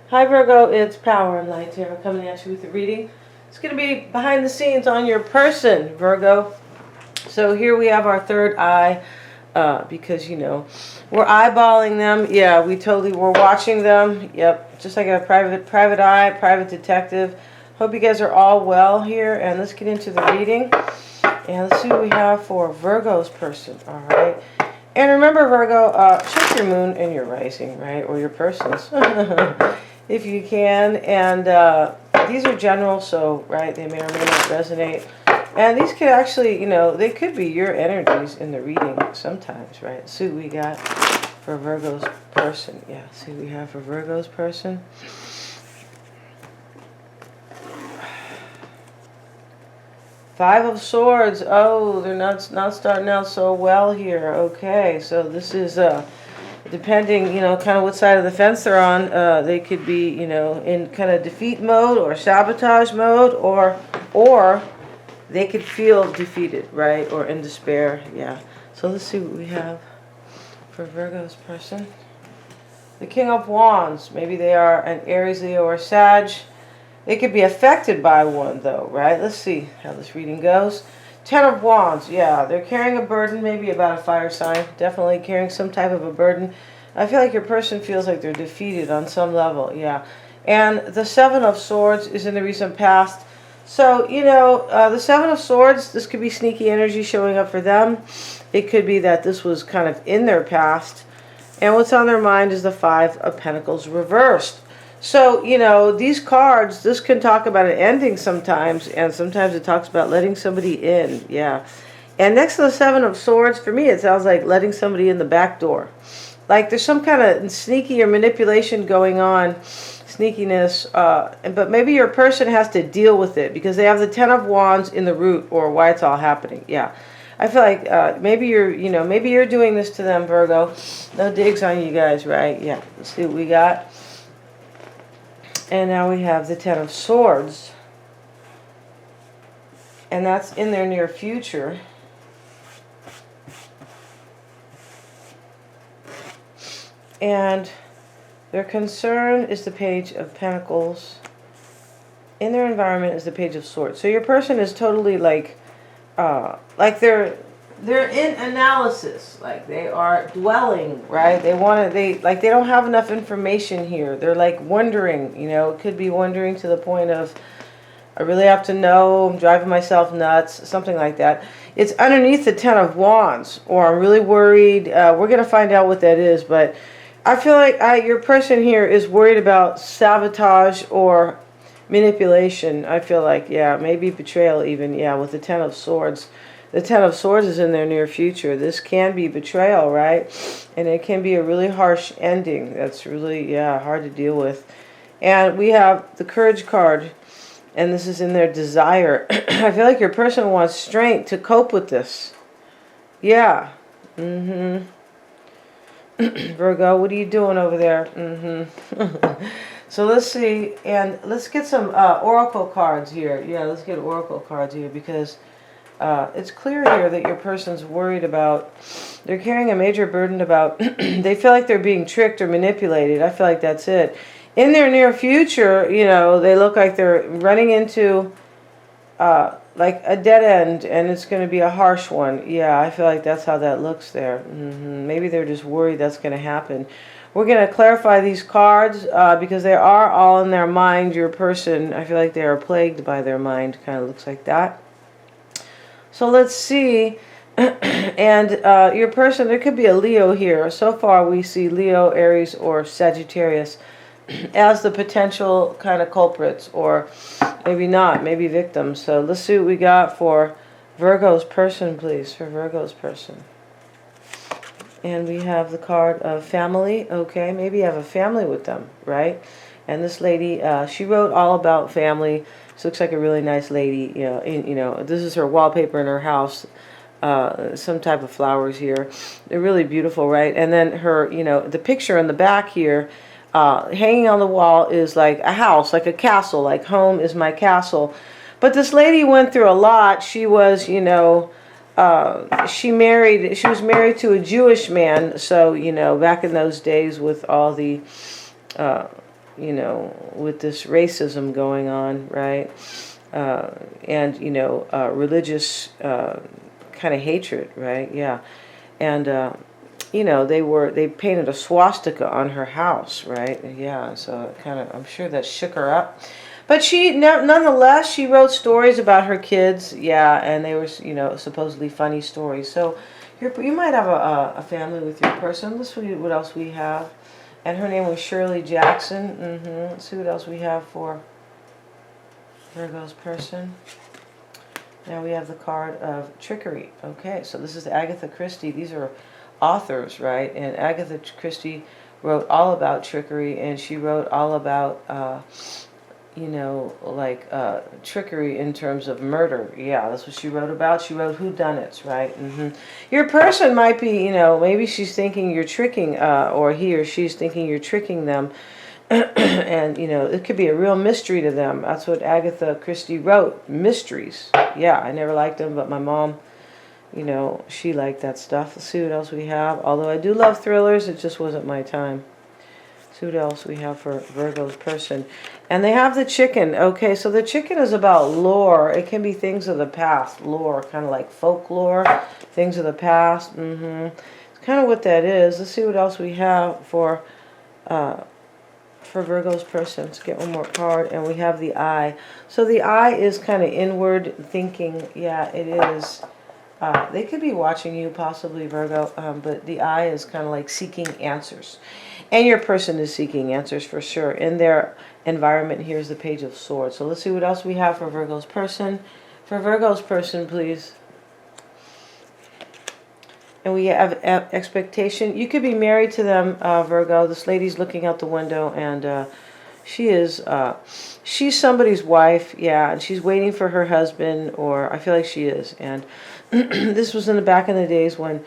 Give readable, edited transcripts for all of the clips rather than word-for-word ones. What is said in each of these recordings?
Hi Virgo, it's Power and Light here. Coming at you with a reading. It's going to be behind the scenes on your person, Virgo. So here we have our third eye, because we're eyeballing them. Yeah, we're watching them. Yep, just like a private eye, private detective. Hope you guys are all well here, and let's get into the reading. And let's see what we have for Virgo's person. All right. And remember, Virgo, check your moon and your rising, right? Or your persons, if you can. And these are general, so, right, they may or may not resonate. And these could actually, they could be your energies in the reading sometimes, right? Let's see what we got for Virgo's person. Yeah, let's see what we have for Virgo's person. Five of Swords. Oh, they're not starting out so well here. Okay, so this is depending, kind of what side of the fence they're on. They could be, in kind of defeat mode or sabotage mode, or they could feel defeated, right, or in despair. Yeah. So let's see what we have for Virgo's person. The King of Wands. Maybe they are an Aries, Leo, or Sag. They could be affected by one, though, right? Let's see how this reading goes. Ten of Wands. Yeah, they're carrying a burden, maybe about a fire sign. Definitely carrying some type of a burden. I feel like your person feels like they're defeated on some level. Yeah. And the Seven of Swords is in the recent past. So, the Seven of Swords, this could be sneaky energy showing up for them. It could be that this was kind of in their past. And what's on their mind is the Five of Pentacles reversed. So, these cards, this can talk about an ending sometimes, and sometimes it talks about letting somebody in. Yeah. And next to the Seven of Swords, for me, it sounds like letting somebody in the back door. Like there's some kind of sneaky or manipulation going on, sneakiness, but maybe your person has to deal with it because they have the Ten of Wands in the root, or why it's all happening. Yeah. I feel like maybe you're doing this to them, Virgo. No digs on you guys, right? Yeah. Let's see what we got. And now we have the Ten of Swords. And that's in their near future. And their concern is the Page of Pentacles. In their environment is the Page of Swords. So your person is totally like they're in analysis, like they are dwelling, right? They don't have enough information here. They're like wondering, it could be wondering to the point of, I really have to know, I'm driving myself nuts, something like that. It's underneath the Ten of Wands, or I'm really worried. We're going to find out what that is, but I feel like your person here is worried about sabotage or manipulation. I feel like, yeah, maybe betrayal even, yeah, with the Ten of Swords. The Ten of Swords is in their near future. This can be betrayal, right? And it can be a really harsh ending. That's really, yeah, hard to deal with. And we have the Courage card, and this is in their desire. I feel like your person wants strength to cope with this. Yeah. Virgo, what are you doing over there? So let's see, and let's get some oracle cards here. Yeah, let's get oracle cards here because it's clear here that your person's worried about, they're carrying a major burden about, they feel like they're being tricked or manipulated. I feel like that's it. In their near future, they look like they're running into like a dead end, and it's going to be a harsh one. Yeah, I feel like that's how that looks there. Maybe they're just worried that's going to happen. We're going to clarify these cards because they are all in their mind. Your person, I feel like they are plagued by their mind. Kind of looks like that. So let's see. And your person, there could be a Leo here. So far we see Leo, Aries, or Sagittarius as the potential kind of culprits, or maybe not, maybe victims. So let's see what we got for Virgo's person, please, for Virgo's person. And we have the card of family. Okay, maybe you have a family with them, right? And this lady, she wrote all about family. She looks like a really nice lady. This is her wallpaper in her house. Some type of flowers here. They're really beautiful, right? And then her, the picture in the back here, hanging on the wall is like a house, like a castle, like home is my castle. But this lady went through a lot. She was, she was married to a Jewish man. So, back in those days with all the you know, with this racism going on, right? And, you know, religious kind of hatred, right? Yeah. And, you know, they painted a swastika on her house, right? Yeah, so it kind of, I'm sure that shook her up. But she, nonetheless, she wrote stories about her kids, yeah, and they were, you know, supposedly funny stories. So you might have a family with your person. Let's see what else we have. And her name was Shirley Jackson. Let's see what else we have for Virgo's person. Now we have the card of trickery. Okay, so this is Agatha Christie. These are authors, right? And Agatha Christie wrote all about trickery, and she wrote all about, you know, like trickery in terms of murder. Yeah, that's what she wrote about. She wrote whodunits, right? Your person might be, you know, maybe she's thinking you're tricking, or he or she's thinking you're tricking them. And, you know, it could be a real mystery to them. That's what Agatha Christie wrote, mysteries. Yeah, I never liked them, but my mom, you know, she liked that stuff. Let's see what else we have. Although I do love thrillers, it just wasn't my time. Let's see what else we have for Virgo's person. And they have the chicken. Okay, so the chicken is about lore. It can be things of the past, lore, kind of like folklore, things of the past. It's kind of what that is. Let's see what else we have for Virgo's person. Let's get one more card, and we have the eye. So the eye is kind of inward thinking. Yeah, it is. They could be watching you, possibly, Virgo, but the eye is kind of like seeking answers. And your person is seeking answers for sure. In their environment, here's the Page of Swords. So let's see what else we have for Virgo's person. For Virgo's person, please. And we have expectation. You could be married to them, Virgo. This lady's looking out the window, and she's somebody's wife, yeah, and she's waiting for her husband, or I feel like she is. And this was in the back in the days when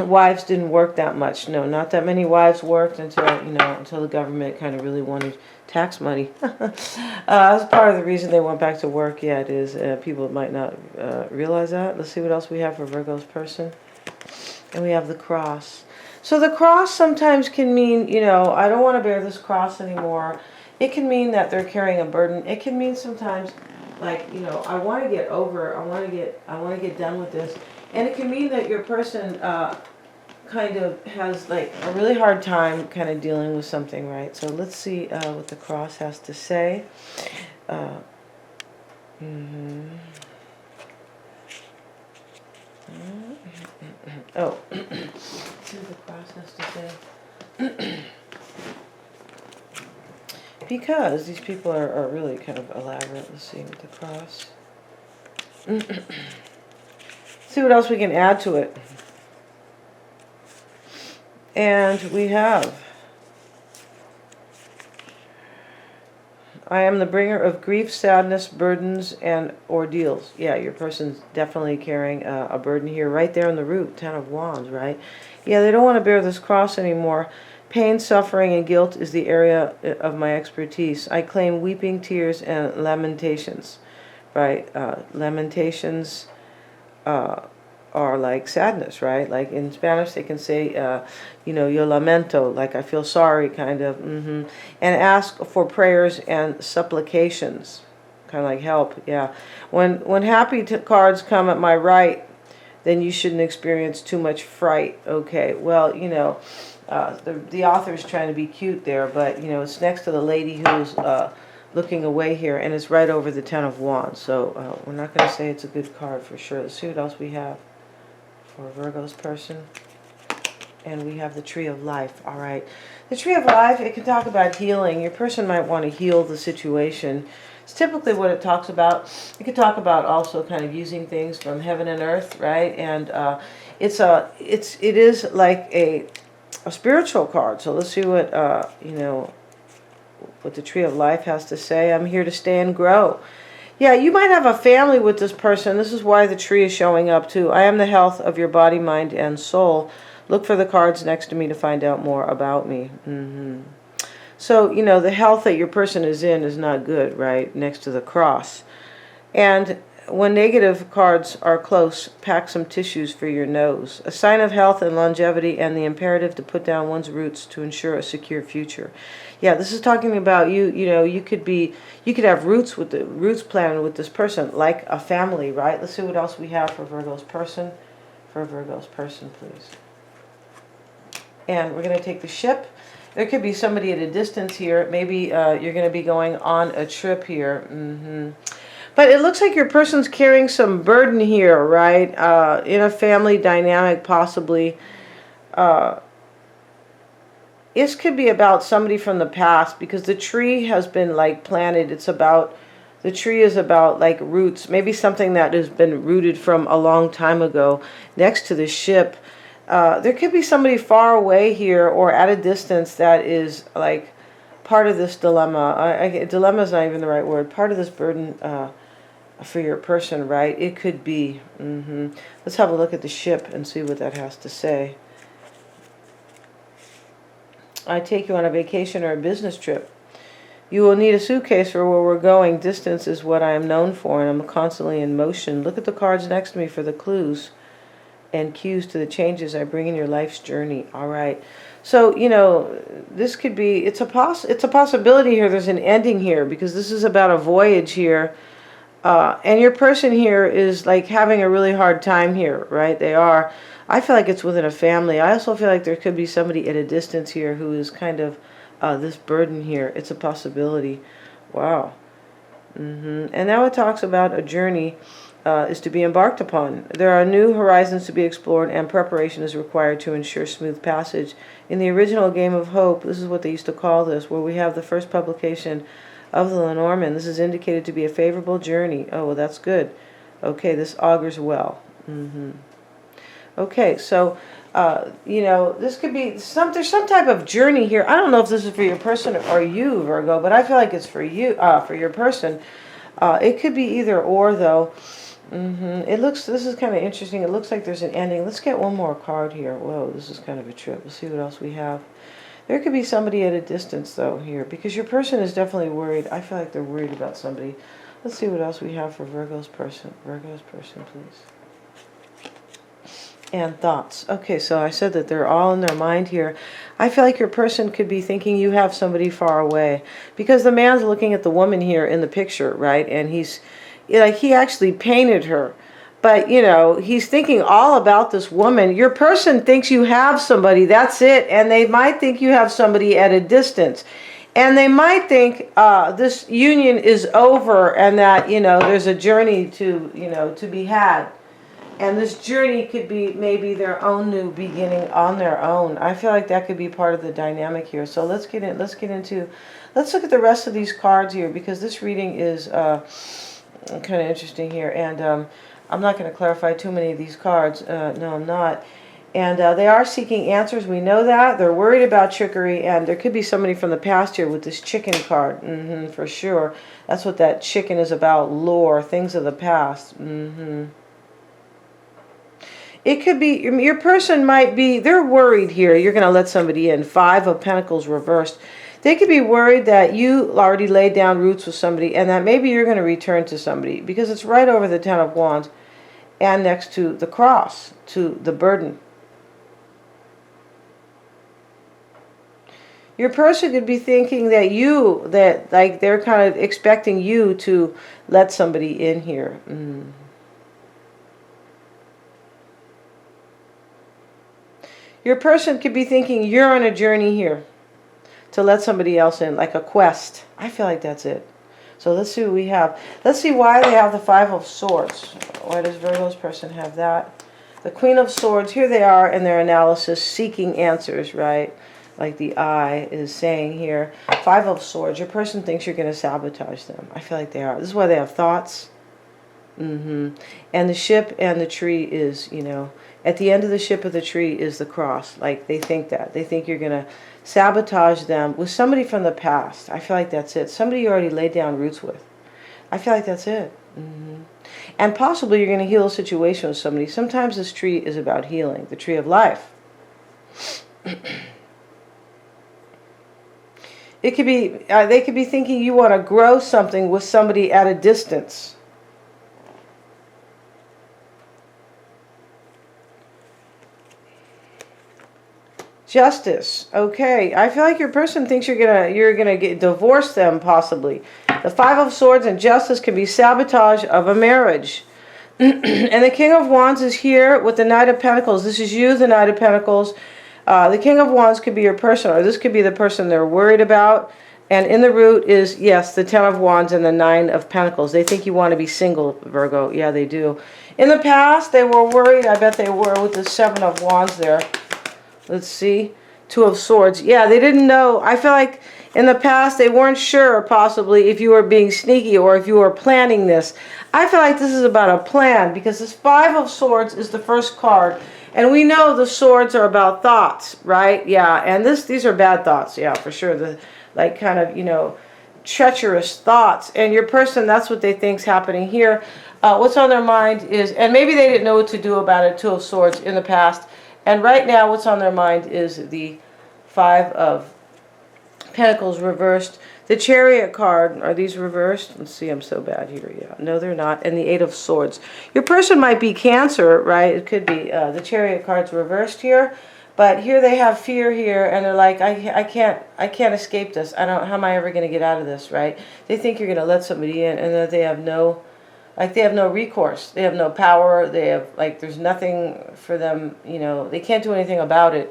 wives didn't work that much. No, not that many wives worked until, you know, until the government kind of really wanted tax money. That's part of the reason they went back to work. Yeah, it is. People might not realize that. Let's see what else we have for Virgo's person. And we have the cross. So the cross sometimes can mean, you know, I don't want to bear this cross anymore. It can mean that they're carrying a burden. It can mean sometimes, like, you know, I want to get over, I want to get done with this. And it can mean that your person kind of has like a really hard time kind of dealing with something, right? So let's see what the cross has to say. Oh, see what the cross has to say. Because these people are really kind of elaborate. Let's see with the cross. See what else we can add to it. And we have, I am the bringer of grief, sadness, burdens, and ordeals. Yeah, your person's definitely carrying a burden here, right there in the root, Ten of Wands, right? Yeah, they don't want to bear this cross anymore. Pain, suffering, and guilt is the area of my expertise. I claim weeping, tears, and lamentations, right? Lamentations are like sadness, right? Like in Spanish, they can say, you know, yo lamento, like I feel sorry, kind of. And ask for prayers and supplications, kind of like help, yeah. When happy cards come at my right, then you shouldn't experience too much fright. Okay, well, you know, the author's trying to be cute there, but, you know, it's next to the lady who's looking away here, and it's right over the Ten of Wands. So we're not going to say it's a good card for sure. Let's see what else we have for Virgo's person. And we have the Tree of Life. All right. The Tree of Life, it can talk about healing. Your person might want to heal the situation. It's typically what it talks about. It could talk about also kind of using things from heaven and earth, right? And it is like a spiritual card. So let's see what you know, what the Tree of Life has to say. I'm here to stay and grow. Yeah, you might have a family with this person. This is why the tree is showing up too. I am the health of your body, mind, and soul. Look for the cards next to me to find out more about me. So, you know, the health that your person is in is not good, right? Next to the cross. And when negative cards are close, pack some tissues for your nose. A sign of health and longevity and the imperative to put down one's roots to ensure a secure future. Yeah, this is talking about you, you could have roots planted with this person, like a family, right? Let's see what else we have for Virgo's person. For Virgo's person, please. And we're going to take the ship. There could be somebody at a distance here. Maybe you're going to be going on a trip here. But it looks like your person's carrying some burden here, right? In a family dynamic, possibly. This could be about somebody from the past, because the tree has been like planted. The tree is about like roots, maybe something that has been rooted from a long time ago. Next to the ship, there could be somebody far away here or at a distance that is like part of this dilemma. Dilemma is not even the right word. Part of this burden for your person, right? It could be. Let's have a look at the ship and see what that has to say. I take you on a vacation or a business trip. You will need a suitcase for where we're going. Distance is what I am known for, and I'm constantly in motion. Look at the cards next to me for the clues and cues to the changes I bring in your life's journey. All right. So, this could be, it's a possibility here. There's an ending here, because this is about a voyage here. And your person here is like having a really hard time here, right? They are. I feel like it's within a family. I also feel like there could be somebody at a distance here who is kind of this burden here. It's a possibility. Wow. And now it talks about a journey is to be embarked upon. There are new horizons to be explored, and preparation is required to ensure smooth passage. In the original Game of Hope, this is what they used to call this, where we have the first publication of the Lenormand. This is indicated to be a favorable journey. Oh, well, that's good. Okay, this augurs well. Okay, so, this could be there's some type of journey here. I don't know if this is for your person or you, Virgo, but I feel like it's for you, for your person. It could be either or, though. This is kind of interesting. It looks like there's an ending. Let's get one more card here. Whoa, this is kind of a trip. Let's see what else we have. There could be somebody at a distance, though, here, because your person is definitely worried. I feel like they're worried about somebody. Let's see what else we have for Virgo's person. Virgo's person, please. And thoughts. Okay, so I said that they're all in their mind here. I feel like your person could be thinking you have somebody far away, because the man's looking at the woman here in the picture, right? And he's like, he actually painted her, but he's thinking all about this woman. Your person thinks you have somebody, that's it, and they might think you have somebody at a distance, and they might think this union is over, and that there's a journey to be had. And this journey could be maybe their own new beginning on their own. I feel like that could be part of the dynamic here. So let's look at the rest of these cards here, because this reading is kind of interesting here. And I'm not going to clarify too many of these cards. No, I'm not. And they are seeking answers. We know that. They're worried about trickery. And there could be somebody from the past here with this chicken card. For sure. That's what that chicken is about. Lore. Things of the past. It could be, your person might be, they're worried here. You're going to let somebody in. 5 of Pentacles reversed. They could be worried that you already laid down roots with somebody, and that maybe you're going to return to somebody, because it's right over the 10 of Wands and next to the cross, to the burden. Your person could be thinking that like they're kind of expecting you to let somebody in here. Your person could be thinking you're on a journey here to let somebody else in, like a quest. I feel like that's it. So let's see what we have. Let's see why they have the 5 of Swords. Why does Virgo's person have that? The Queen of Swords, here they are in their analysis, seeking answers, right? Like the eye is saying here. 5 of Swords, your person thinks you're going to sabotage them. I feel like they are. This is why they have thoughts. And the ship and the tree is, at the end of the ship of the tree is the cross. Like, they think that. They think you're going to sabotage them with somebody from the past. I feel like that's it. Somebody you already laid down roots with. I feel like that's it. And possibly you're going to heal a situation with somebody. Sometimes this tree is about healing. The tree of life. It could be, they could be thinking you want to grow something with somebody at a distance. Justice. Okay, I feel like your person thinks you're gonna get divorce them possibly. The Five of Swords and Justice can be sabotage of a marriage. And the King of Wands is here with the Knight of Pentacles. This is you, the Knight of Pentacles. The King of Wands could be your person, or this could be the person they're worried about. And in the root is, yes, the Ten of Wands and the Nine of Pentacles. They think you want to be single, Virgo. Yeah, they do. In the past, they were worried. I bet they were with the Seven of Wands there. Let's see. Two of Swords. Yeah, they didn't know. I feel like in the past they weren't sure possibly if you were being sneaky or if you were planning this. I feel like this is about a plan because this Five of Swords is the first card. And we know the swords are about thoughts, right? Yeah, and these are bad thoughts. Yeah, for sure. The like kind of, you know, treacherous thoughts. And your person, that's what they think's happening here. What's on their mind is, and maybe they didn't know what to do about it, Two of Swords in the past. And right now what's on their mind is the Five of Pentacles reversed. The Chariot card, are these reversed? Let's see, I'm so bad here. Yeah, no, they're not. And the Eight of Swords. Your person might be Cancer, right? It could be. The Chariot card's reversed here. But here they have fear here, and they're like, I can't escape this. How am I ever going to get out of this, right? They think you're going to let somebody in, and that they have no recourse. They have no power. They have, like, there's nothing for them, you know, they can't do anything about it.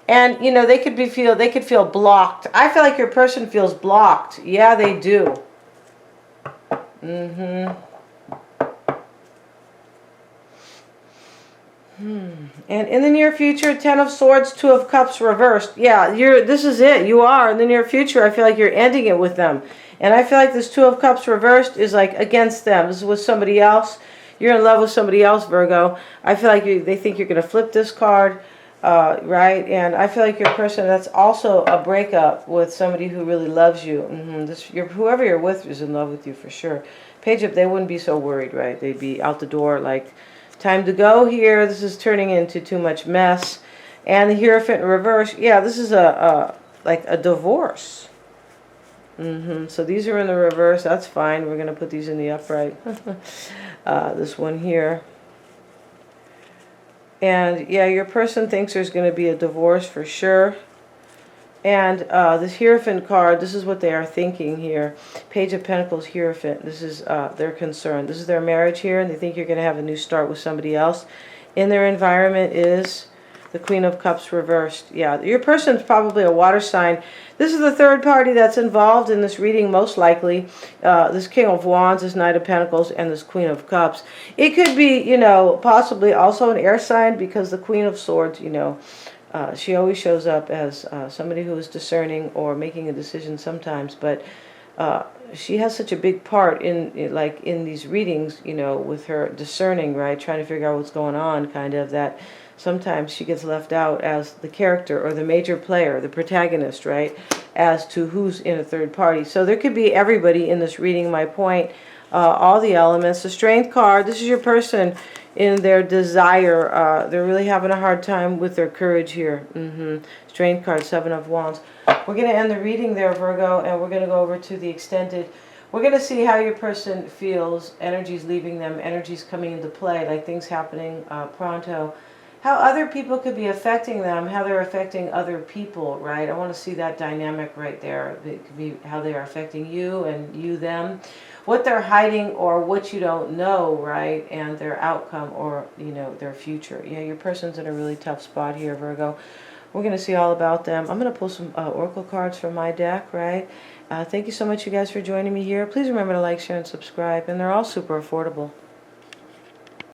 And, you know, they could feel blocked. I feel like your person feels blocked. Yeah, they do. And in the near future, Ten of Swords, Two of Cups reversed. Yeah, this is it. You are in the near future. I feel like you're ending it with them. And I feel like this Two of Cups reversed is like against them. This is with somebody else. You're in love with somebody else, Virgo. I feel like they think you're going to flip this card, right? And I feel like your person, that's also a breakup with somebody who really loves you. Whoever you're with is in love with you for sure. Page up, they wouldn't be so worried, right? They'd be out the door like, time to go here. This is turning into too much mess. And the Hierophant in reverse. Yeah, this is like a divorce. So these are in the reverse. That's fine. We're going to put these in the upright. This one here. And yeah, your person thinks there's going to be a divorce for sure. And this Hierophant card, this is what they are thinking here. Page of Pentacles, Hierophant. This is their concern. This is their marriage here, and they think you're going to have a new start with somebody else. In their environment is the Queen of Cups reversed. Yeah, your person's probably a water sign. This is the third party that's involved in this reading, most likely. This King of Wands, this Knight of Pentacles, and this Queen of Cups. It could be, you know, possibly also an air sign, because the Queen of Swords, you know, she always shows up as somebody who is discerning or making a decision sometimes, but she has such a big part in these readings, you know, with her discerning, right, trying to figure out what's going on, kind of, that sometimes she gets left out as the character or the major player, the protagonist, right, as to who's in a third party. So there could be everybody in this reading, my point, all the elements. The Strength card, this is your person in their desire. They're really having a hard time with their courage here. Strength card, Seven of Wands. We're going to end the reading there, Virgo, and we're going to go over to the extended. We're going to see how your person feels. Energy's leaving them. Energy's coming into play, like things happening pronto. How other people could be affecting them, how they're affecting other people, right? I want to see that dynamic right there. It could be how they are affecting you and you them. What they're hiding or what you don't know, right? And their outcome or, you know, their future. Yeah, your person's in a really tough spot here, Virgo. We're going to see all about them. I'm going to pull some oracle cards from my deck, right? Thank you so much, you guys, for joining me here. Please remember to like, share, and subscribe. And they're all super affordable.